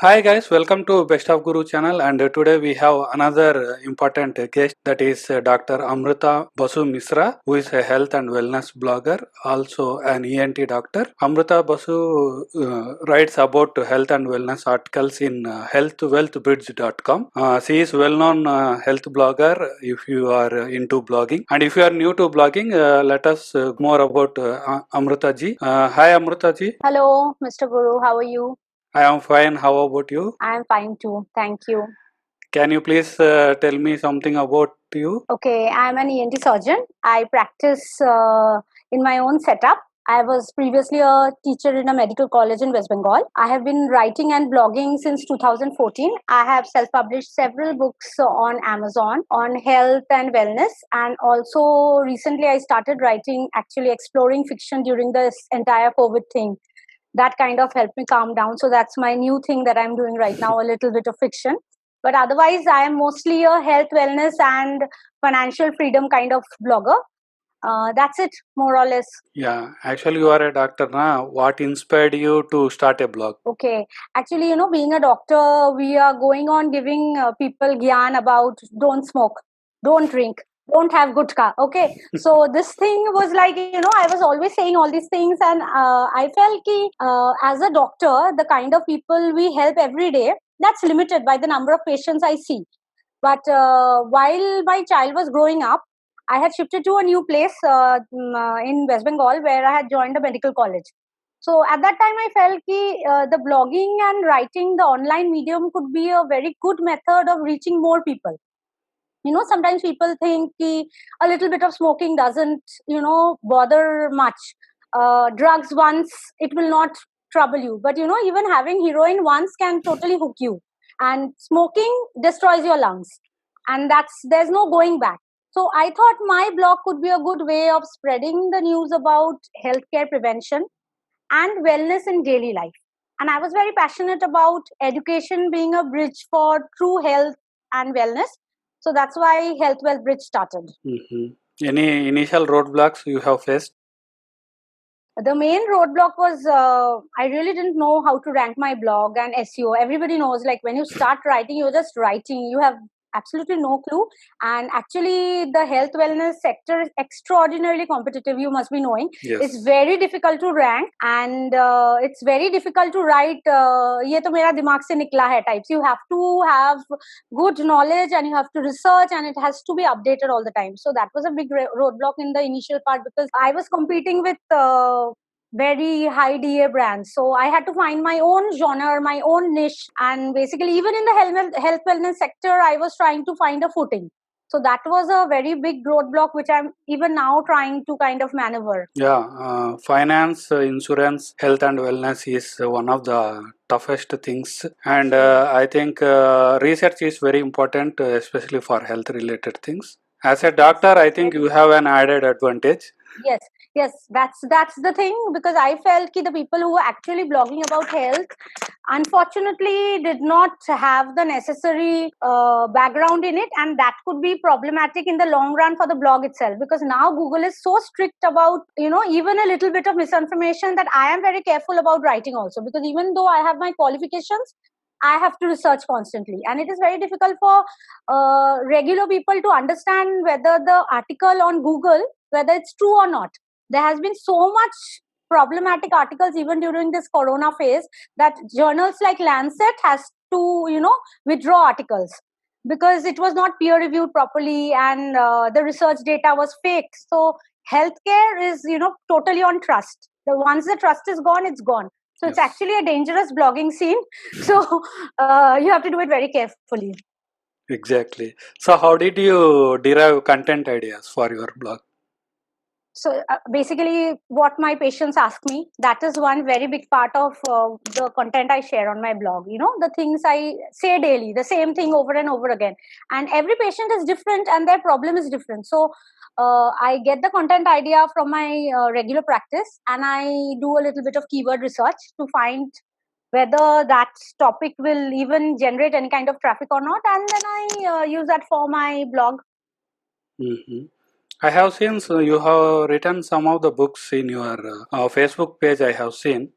Hi guys, welcome to Best of Guru channel, and today we have another important guest, that is Dr. Amruta Basu Misra, who is a health and wellness blogger, also an ENT doctor. Amruta Basu writes about health and wellness articles in healthwealthbridge.com. She is well-known health blogger if you are into blogging, and if you are new to blogging, let us more about Amruta ji. Hi Amruta ji. Hello, Mr. Guru. How are you? I am fine. How about you? I am fine too. Thank you. Can you please tell me something about you? Okay, I'm an ENT surgeon. I practice in my own setup. I was previously a teacher in a medical college in West Bengal. I have been writing and blogging since 2014. I have self published several books on Amazon on health and wellness. And also, recently, I started writing, actually exploring fiction during this entire COVID thing. That kind of helped me calm down. So that's my new thing that I'm doing right now, a little bit of fiction. But otherwise, I am mostly a health, wellness, and financial freedom kind of blogger. That's it, more or less. Yeah, actually, you are a doctor now. What inspired you to start a blog? Okay. Actually, being a doctor, we are going on giving people gyan about don't smoke, don't drink, don't have gutka. Okay. So this thing was like, I was always saying all these things, and I felt ki, as a doctor, the kind of people we help every day, that's limited by the number of patients I see. But while my child was growing up, I had shifted to a new place in West Bengal where I had joined a medical college. So at that time, I felt ki, the blogging and writing, the online medium could be a very good method of reaching more people. Sometimes people think ki, a little bit of smoking doesn't, bother much. Drugs once, it will not trouble you. But, even having heroin once can totally hook you. And smoking destroys your lungs. And there's no going back. So I thought my blog could be a good way of spreading the news about healthcare prevention and wellness in daily life. And I was very passionate about education being a bridge for true health and wellness. So that's why Health Well Bridge started. Any initial roadblocks you have faced? The main roadblock was I really didn't know how to rank my blog and SEO. Everybody knows, like, when you start writing, you're just writing. You have absolutely no clue. And actually, the health wellness sector is extraordinarily competitive. You must be knowing. Yes. It's very difficult to rank, and it's very difficult to write. ये तो मेरा दिमाग से निकला है types. You have to have good knowledge, and you have to research, and it has to be updated all the time. So that was a big roadblock in the initial part, because I was competing with very high DA brands. So I had to find my own genre, my own niche. And basically, even in the health wellness sector, I was trying to find a footing. So that was a very big roadblock, which I'm even now trying to kind of maneuver. Yeah, finance, insurance, health, and wellness is one of the toughest things, and I think research is very important, especially for health related things. As a doctor, I think you have an added advantage. Yes, that's the thing, because I felt that the people who were actually blogging about health, unfortunately, did not have the necessary background in it, and that could be problematic in the long run for the blog itself, because now Google is so strict about even a little bit of misinformation, that I am very careful about writing also, because even though I have my qualifications, I have to research constantly, and it is very difficult for regular people to understand whether the article on Google, whether it's true or not. There has been so much problematic articles even during this corona phase, that journals like Lancet has to withdraw articles, because it was not peer reviewed properly, and the research data was fake. So healthcare is totally on trust. Once the trust is gone, it's gone. So it's actually a dangerous blogging scene. So you have to do it very carefully. Exactly. So, how did you derive content ideas for your blog? So basically, what my patients ask me, that is one very big part of the content I share on my blog. The things I say daily, the same thing over and over again. And every patient is different, and their problem is different. So I get the content idea from my regular practice, and I do a little bit of keyword research to find whether that topic will even generate any kind of traffic or not. And then I use that for my blog. I have seen, so you have written some of the books in your Facebook page. I have seen.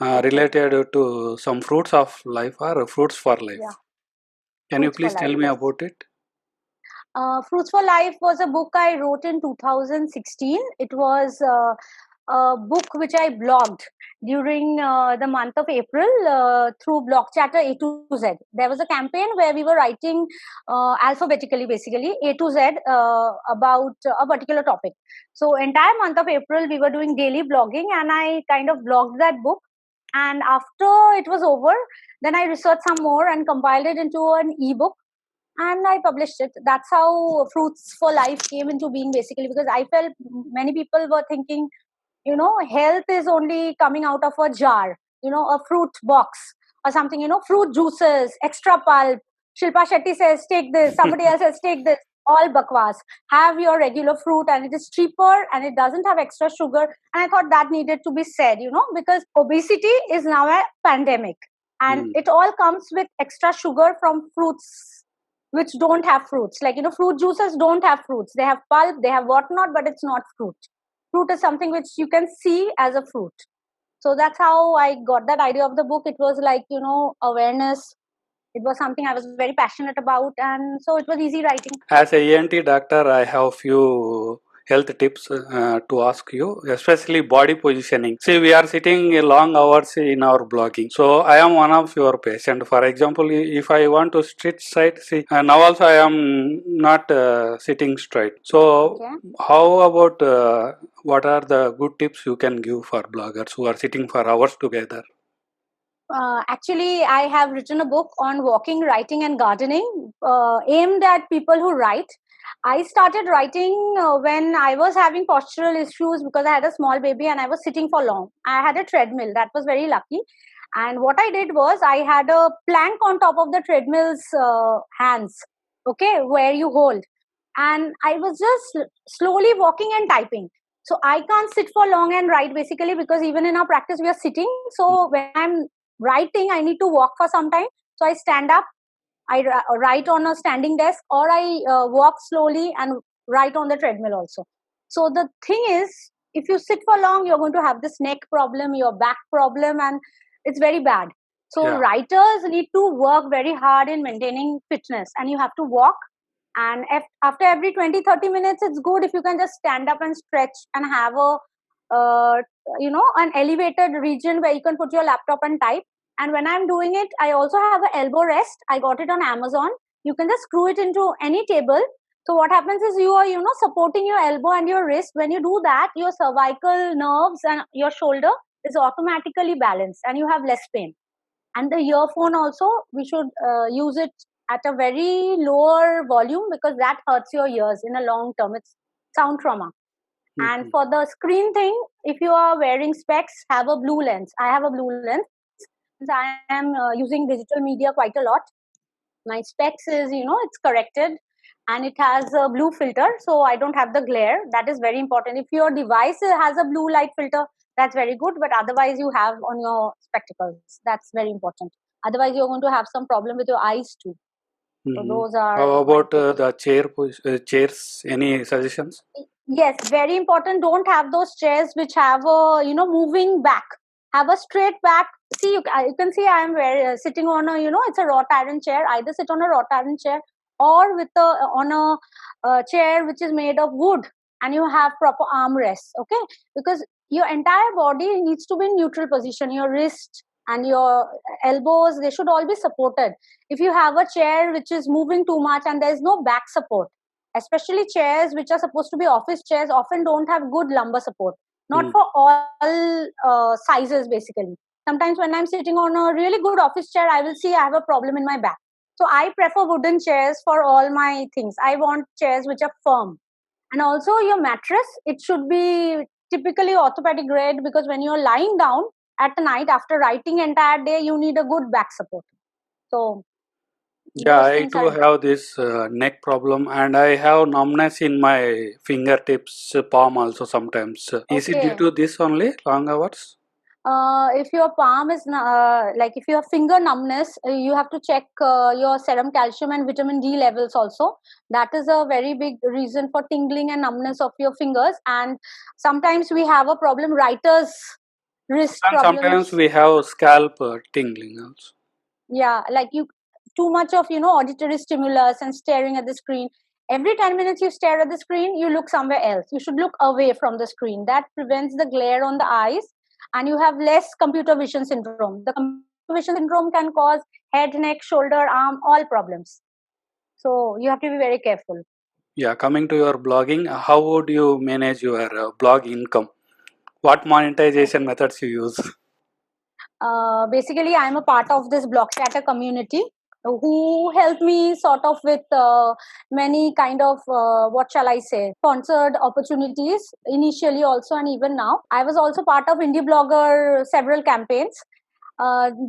related to some fruits of life or fruits for life. Yeah, Can you Fruits for please tell Life. me Yes. about it? Fruits for Life was a book I wrote in 2016. It was a book which I blogged during the month of April through Blog Chatter A to Z. There was a campaign where we were writing alphabetically, basically A to Z about a particular topic. So entire month of April we were doing daily blogging, and I kind of blogged that book. And after it was over, then I researched some more and compiled it into an ebook, and I published it. That's how Fruits for Life came into being, basically, because I felt many people were thinking, health is only coming out of a jar, a fruit box or something, fruit juices, extra pulp. Shilpa Shetty says, take this, somebody else says, take this. All bakwas. Have your regular fruit, and it is cheaper and it doesn't have extra sugar. And I thought that needed to be said, because obesity is now a pandemic, and Mm. it all comes with extra sugar from fruits which don't have fruits. Like, fruit juices don't have fruits. They have pulp, they have whatnot, but it's not fruit. Fruit is something which you can see as a fruit. So that's how I got that idea of the book. It was like, awareness. It was something I was very passionate about, and so it was easy writing. As a ENT doctor, I have few health tips to ask you, especially body positioning. See, we are sitting a long hours in our blogging. So I am one of your patient. For example, if I want to sit straight, see, now also I am not sitting straight. So Okay. how about what are the good tips you can give for bloggers who are sitting for hours together? Actually, I have written a book on walking, writing, and gardening, aimed at people who write. I started writing when I was having postural issues because I had a small baby and I was sitting for long. I had a treadmill. That was very lucky. And what I did was I had a plank on top of the treadmill's hands, okay, where you hold. And I was just slowly walking and typing. So I can't sit for long and write, basically, because even in our practice we are sitting. So when I'm writing, I need to walk for some time. So I stand up, I write on a standing desk, or I walk slowly and write on the treadmill also. So the thing is, if you sit for long, you're going to have this neck problem, your back problem, and it's very bad. So Yeah. writers need to work very hard in maintaining fitness, and you have to walk. And after every 20-30 minutes, it's good if you can just stand up and stretch and have a an elevated region where you can put your laptop and type. And when I'm doing it, I also have an elbow rest. I got it on Amazon. You can just screw it into any table. So what happens is you are, supporting your elbow and your wrist. When you do that, your cervical nerves and your shoulder is automatically balanced and you have less pain. And the earphone also, we should use it at a very lower volume because that hurts your ears in a long term. It's sound trauma. And for the screen thing, if you are wearing specs, have a blue lens. I have a blue lens. I am using digital media quite a lot. My specs is, it's corrected and it has a blue filter, so I don't have the glare. That is very important. If your device has a blue light filter, that's very good, but otherwise you have on your spectacles. That's very important. Otherwise, you're going to have some problem with your eyes too. So those are. How about the chairs? Any suggestions? Yes, very important. Don't have those chairs which have a moving back. Have a straight back. See, you can see I am sitting on a it's a wrought iron chair. Either sit on a wrought iron chair or with on a chair which is made of wood, and you have proper armrests. Okay, because your entire body needs to be in neutral position. Your wrist and your elbows, they should all be supported. If you have a chair which is moving too much and there is no back support, especially chairs which are supposed to be office chairs, often don't have good lumbar support. Not for all sizes, basically. Sometimes when I'm sitting on a really good office chair, I will see I have a problem in my back. So I prefer wooden chairs for all my things. I want chairs which are firm. And also your mattress, it should be typically orthopedic grade, because when you're lying down at night after writing entire day, you need a good back support. So Yeah, those I things too are. have this neck problem, and I have numbness in my fingertips, palm also sometimes. Is it due Okay. to this only, long hours? If your palm is like if you have finger numbness, you have to check your serum calcium and vitamin D levels also. That is a very big reason for tingling and numbness of your fingers. And sometimes we have a problem, writers wrist And sometimes problems. we have scalp tingling also. Yeah, like you, too much of auditory stimulus and staring at the screen. Every 10 minutes you stare at the screen, you look somewhere else. You should look away from the screen. That prevents the glare on the eyes, and you have less computer vision syndrome. The computer vision syndrome can cause head, neck, shoulder, arm, all problems. So you have to be very careful. Yeah, coming to your blogging, how would you manage your blog income? What monetization methods you use? Basically, I'm a part of this block chatter community who helped me sort of with many kind of what shall I say, sponsored opportunities initially also, and even now I was also part of indie blogger several campaigns.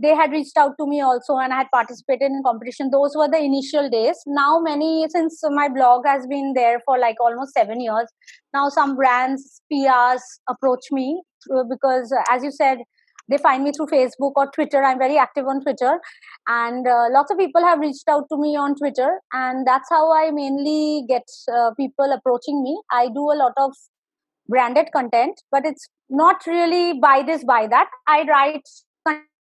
They had reached out to me also, and I had participated in competition. Those were the initial days. Now many, since my blog has been there for like almost 7 years now, some brands, PRs approach me because as you said, they find me through Facebook or Twitter. I'm very active on Twitter, and lots of people have reached out to me on Twitter, and that's how I mainly get people approaching me. I do a lot of branded content, but it's not really buy this, buy that. I write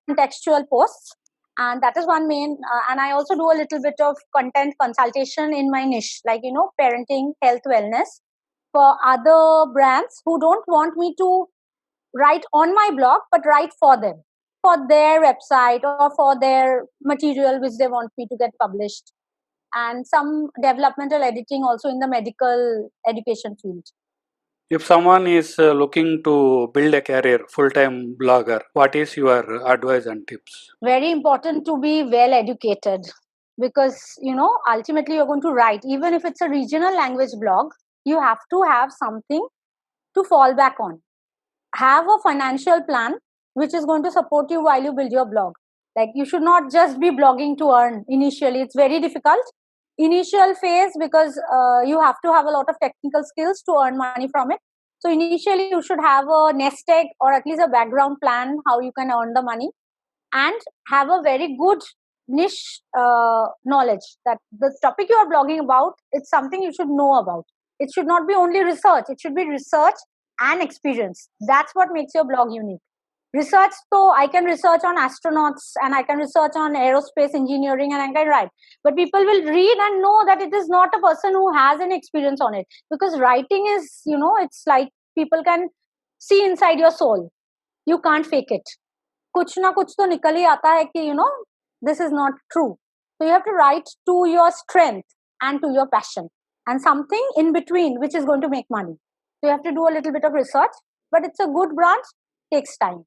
contextual posts, and that is one main. And I also do a little bit of content consultation in my niche, like parenting, health, wellness, for other brands who don't want me to write on my blog, but write for them, for their website or for their material which they want me to get published, and some developmental editing also in the medical education field. If someone is looking to build a career, full-time blogger, what is your advice and tips? Very important to be well educated, because ultimately you're going to write, even if it's a regional language blog, you have to have something to fall back on. Have a financial plan which is going to support you while you build your blog. Like, you should not just be blogging to earn initially. It's very difficult initial phase, because you have to have a lot of technical skills to earn money from it. So initially you should have a nest egg, or at least a background plan how you can earn the money, and have a very good niche knowledge that the topic you are blogging about, it's something you should know about. It should not be only research, it should be research and experience. That's what makes your blog unique. Research, so I can research on astronauts, and I can research on aerospace engineering, and I can write, but people will read and know that it is not a person who has an experience on it, because writing is, it's like people can see inside your soul. You can't fake it. कुछ ना कुछ तो निकल ही आता है कि this is not true. So you have to write to your strength and to your passion, and something in between which is going to make money. So you have to do a little bit of research, but it's a good branch, takes time.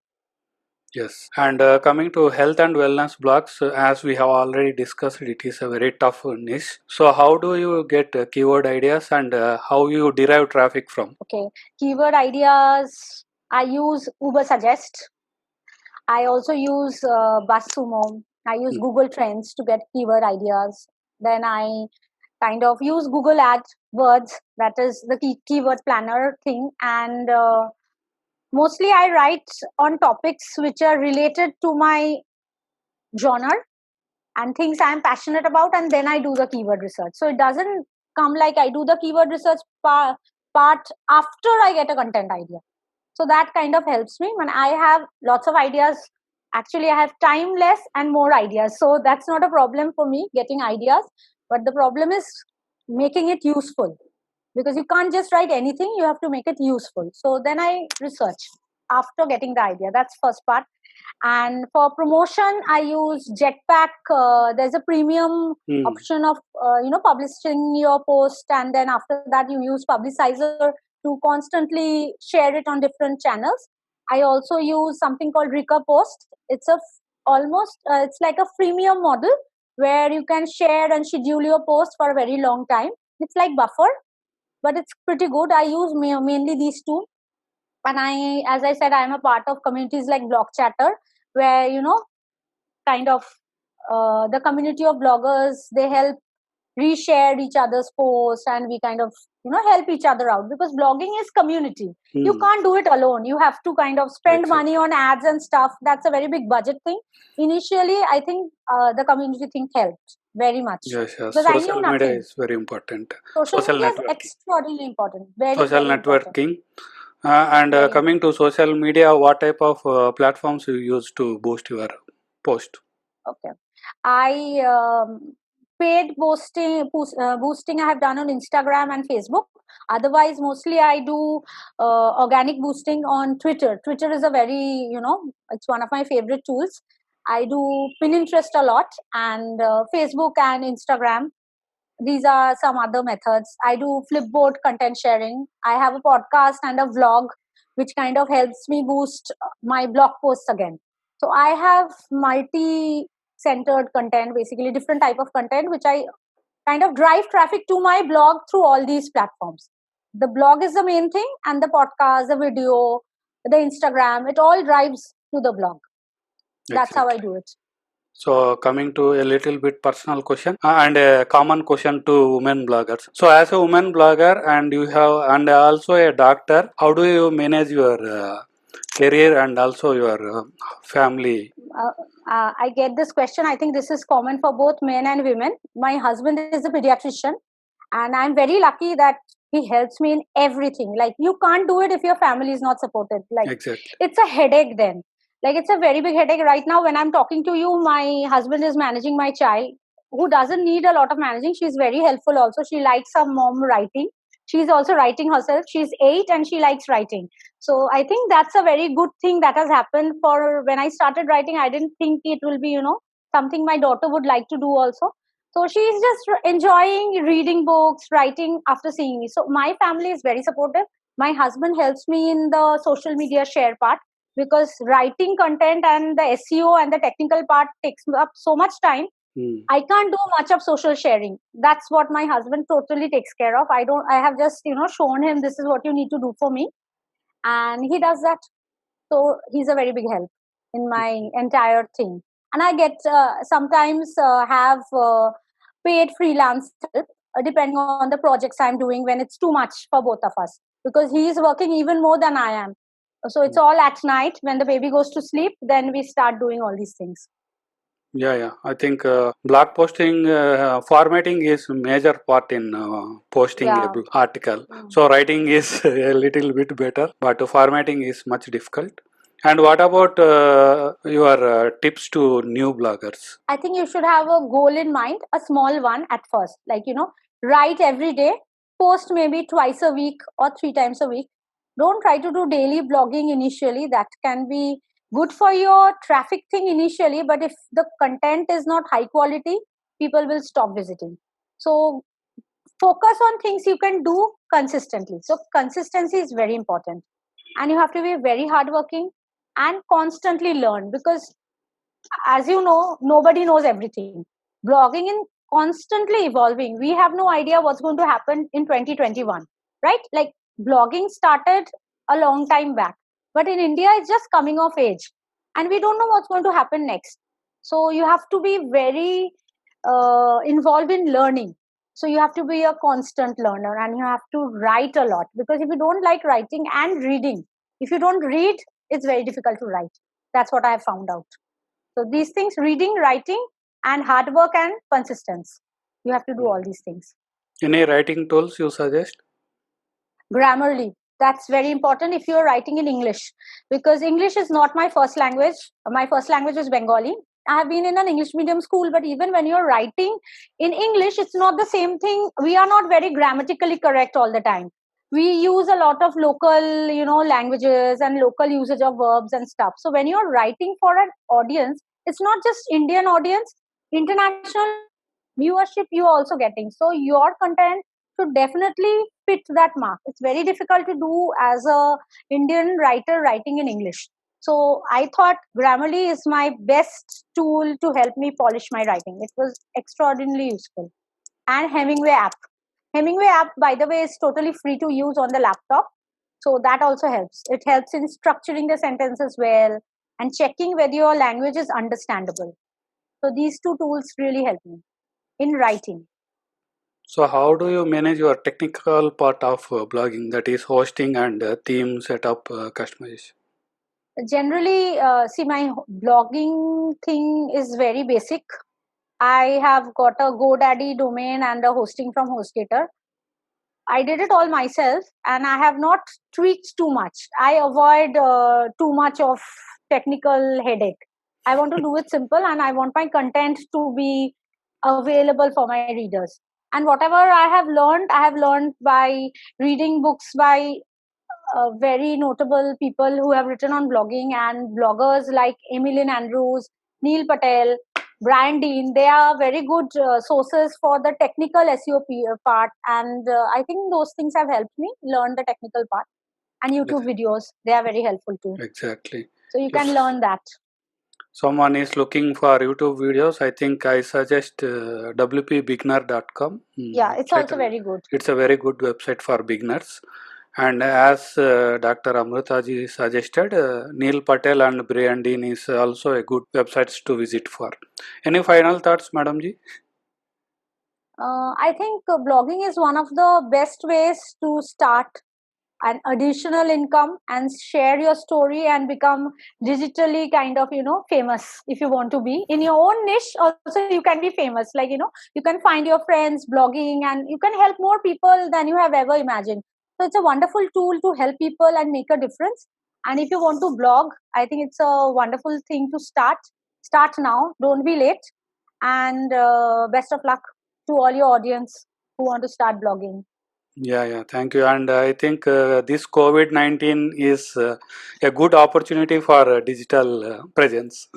Yes, and coming to health and wellness blogs, as we have already discussed, it is a very tough niche. So, how do you get keyword ideas and how you derive traffic from? Okay, keyword ideas. I use Uber Suggest. I also use BuzzSumo. I use Google Trends to get keyword ideas. Then I kind of use Google AdWords, that is the keyword planner thing, and mostly I write on topics which are related to my genre and things I'm passionate about, and then I do the keyword research. So it doesn't come like I do the keyword research part after I get a content idea. So that kind of helps me when I have lots of ideas. Actually, I have time less and more ideas, so that's not a problem for me getting ideas, but the problem is making it useful, because you can't just write anything, you have to make it useful. So then I research after getting the idea. That's first part. And for promotion, I use Jetpack. There's a premium option of publishing your post, and then after that you use Publicizer to constantly share it on different channels. I also use something called Rika Post. It's almost it's like a freemium model where you can share and schedule your post for a very long time. It's like Buffer, but it's pretty good. I use mainly these two, and as I said, I am a part of communities like Block Chatter, where kind of the community of bloggers, they help reshare each other's posts, and we kind of help each other out, because blogging is community. You can't do it alone. You have to kind of spend money on ads and stuff. That's a very big budget thing. Initially, I think the community thing helped very much. Yes, yes. Because I Social knew media nothing. is very important. Social media is networking. extraordinarily important. Very, Social very important. networking. And Very coming to social media, what type of platforms you use to boost your post? okay. I paid boosting I have done on Instagram and Facebook. Otherwise, mostly I do organic boosting on Twitter. Twitter is a very, it's one of my favorite tools. I do Pinterest a lot, and Facebook and Instagram. These are some other methods. I do Flipboard content sharing. I have a podcast and a vlog, which kind of helps me boost my blog posts again. So I have multi-centered content, basically different type of content, which I kind of drive traffic to my blog through all these platforms. The blog is the main thing, and the podcast, the video, the Instagram, it all drives to the blog. That's how I Exactly. do it. So coming to a little bit personal question and a common question to women bloggers. So as a woman blogger and you have and also a doctor, how do you manage your career and also your family? uh, I get this question. I think this is common for both men and women. My husband is a pediatrician, and I'm very lucky that he helps me in everything. Like, you can't do it if your family is not supported. Like, Exactly. it's a headache then. Like, it's a very big headache. Right now, when I'm talking to you, my husband is managing my child, who doesn't need a lot of managing. She's very helpful also. She likes her mom writing. She's also writing herself. She's 8 and she likes writing. So I think that's a very good thing that has happened. For when I started writing, I didn't think it will be, something my daughter would like to do also. So she's just enjoying reading books, writing after seeing me. So my family is very supportive. My husband helps me in the social media share part, because writing content and the SEO and the technical part takes up so much time. Hmm. I can't do much of social sharing. That's what my husband totally takes care of. I have just, shown him this is what you need to do for me, and he does that. So he's a very big help in my entire thing. And I get sometimes have paid freelance help, depending on the projects I'm doing, when it's too much for both of us, because he is working even more than I am. So it's all at night when the baby goes to sleep, then we start doing all these things. Yeah. I think blog posting formatting is major part in posting a Yeah. article. Mm. So writing is a little bit better, but formatting is much difficult. And what about your tips to new bloggers? I think you should have a goal in mind, a small one at first. Like, write every day, post maybe twice a week or 3 times a week. Don't try to do daily blogging initially. That can be good for your traffic thing initially, but if the content is not high quality, people will stop visiting. So, focus on things you can do consistently. So, consistency is very important. And you have to be very hardworking and constantly learn, because as you know, nobody knows everything. Blogging is constantly evolving. We have no idea what's going to happen in 2021, right? Like, blogging started a long time back, but in India, it's just coming of age, and we don't know what's going to happen next. So you have to be very involved in learning. So you have to be a constant learner, and you have to write a lot, because if you don't like writing and reading, if you don't read, it's very difficult to write. That's what I have found out. So these things, reading, writing, and hard work and consistency. You have to do all these things. Any writing tools you suggest? Grammarly, that's very important if you're writing in English, because English is not my first language. My first language is Bengali. I have been in an English medium school, but even when you're writing in English, it's not the same thing. We are not very grammatically correct all the time. We use a lot of local, languages and local usage of verbs and stuff. So when you're writing for an audience, it's not just Indian audience, international viewership you're also getting. So your content should definitely fit that mark. It's very difficult to do as a Indian writer writing in English. So I thought Grammarly is my best tool to help me polish my writing. It was extraordinarily useful. And Hemingway app. Hemingway app, by the way, is totally free to use on the laptop. So that also helps. It helps in structuring the sentences well and checking whether your language is understandable. So these two tools really help me in writing. So how do you manage your technical part of blogging, that is hosting and theme setup customization? Generally, see, my blogging thing is very basic. I have got a GoDaddy domain and a hosting from HostGator. I did it all myself, and I have not tweaked too much. I avoid too much of technical headache. I want to do it simple, and I want my content to be available for my readers. And whatever I have learned by reading books by very notable people who have written on blogging, and bloggers like Emilyn Andrews, Neil Patel, Brian Dean. They are very good sources for the technical SEO part, and I think those things have helped me learn the technical part. And YouTube videos, they are very helpful too. Exactly. So you If can learn that. someone is looking for YouTube videos, I think I suggest wpbeginner.com. Yeah, it's also very good. It's a very good website for beginners. And as Dr. Amrita ji suggested, Neil Patel and Brian Dean is also a good websites to visit for. Any final thoughts, Madam ji? I think blogging is one of the best ways to start an additional income and share your story and become digitally kind of famous. If you want to be in your own niche also, you can be famous, like you can find your friends blogging, and you can help more people than you have ever imagined. So it's a wonderful tool to help people and make a difference. And if you want to blog, I think it's a wonderful thing to start now, don't be late. And best of luck to all your audience who want to start blogging. Yeah, thank you. And I think this COVID-19 is a good opportunity for digital presence.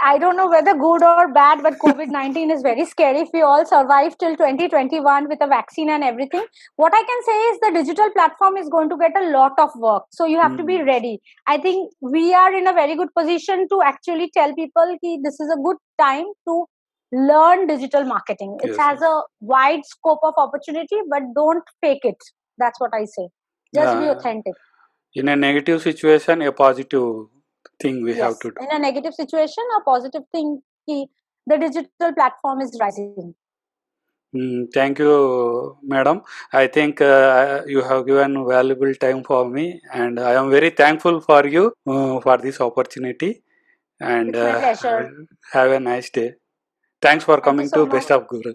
I don't know whether good or bad, but COVID-19 is very scary. If we all survive till 2021 with a vaccine and everything, what I can say is the digital platform is going to get a lot of work. So you have to be ready. I think we are in a very good position to actually tell people that this is a good time to learn digital marketing. It has a wide scope of opportunity, but don't fake it. That's what I say. Just be authentic. In a negative situation, a positive thing we have to do. In a negative situation, a positive thing, the digital platform is rising. Thank you, madam. I think you have given valuable time for me, and I am very thankful for you for this opportunity. And it's my pleasure. Have a nice day. Thanks for coming to so Best of Guru.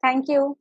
Thank you.